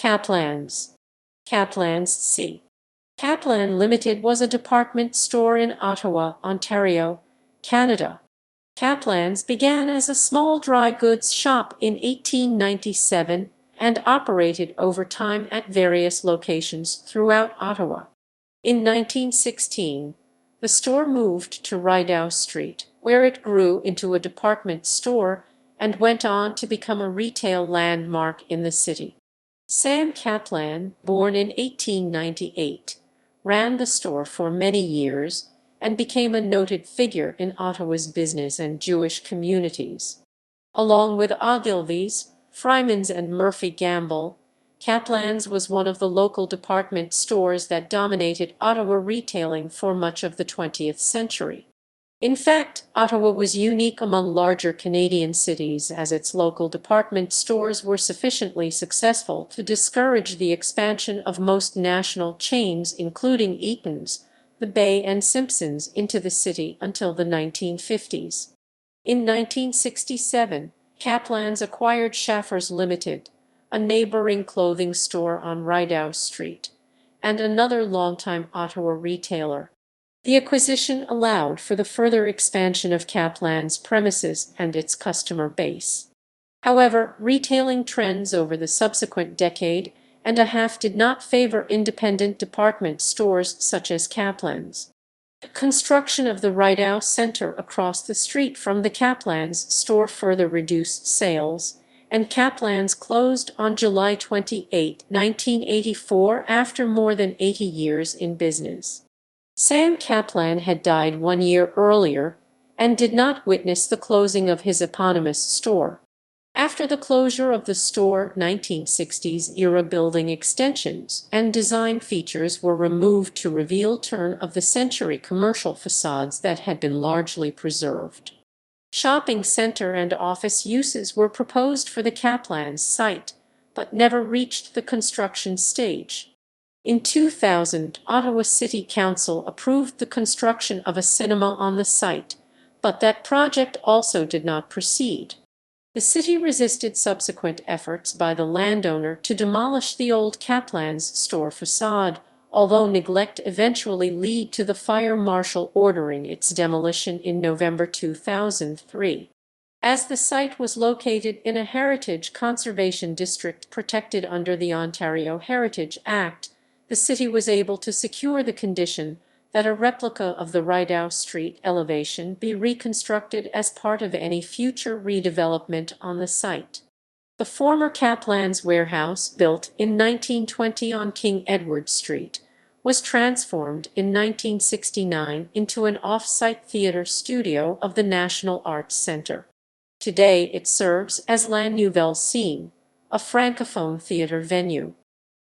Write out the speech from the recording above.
Caplan's. Caplan's C. Caplan Limited was a department store in Ottawa, Ontario, Canada. Caplan's began as a small dry goods shop in 1897 and operated over time at various locations throughout Ottawa. In 1916, the store moved to Rideau Street, where it grew into a department store and went on to become a retail landmark in the city. Sam Caplan, born in 1898, ran the store for many years and became a noted figure in Ottawa's business and Jewish communities. Along with Ogilvy's, Freimans and Murphy-Gamble, Caplan's was one of the local department stores that dominated Ottawa retailing for much of the 20th century. In fact, Ottawa was unique among larger Canadian cities as its local department stores were sufficiently successful to discourage the expansion of most national chains, including Eaton's, the Bay and Simpson's, into the city until the 1950s. In 1967, Caplan's acquired Schaffers Limited, a neighboring clothing store on Rideau Street, and another longtime Ottawa retailer. The acquisition allowed for the further expansion of Caplan's premises and its customer base. However, retailing trends over the subsequent decade and a half did not favor independent department stores such as Caplan's. The construction of the Rideau Centre across the street from the Caplan's store further reduced sales, and Caplan's closed on July 28, 1984, after more than 80 years in business. Sam Caplan had died 1 year earlier and did not witness the closing of his eponymous store. After the closure of the store, 1960s-era building extensions and design features were removed to reveal turn-of-the-century commercial facades that had been largely preserved. Shopping center and office uses were proposed for the Caplan's site, but never reached the construction stage. In 2000, Ottawa City Council approved the construction of a cinema on the site, but that project also did not proceed. The city resisted subsequent efforts by the landowner to demolish the old Caplan's store facade, although neglect eventually led to the fire marshal ordering its demolition in November 2003. As the site was located in a heritage conservation district protected under the Ontario Heritage Act, the city was able to secure the condition that a replica of the Rideau Street elevation be reconstructed as part of any future redevelopment on the site. The former Caplan's warehouse, built in 1920 on King Edward Street, was transformed in 1969 into an off-site theater studio of the National Arts Centre. Today it serves as La Nouvelle Scene, a francophone theater venue.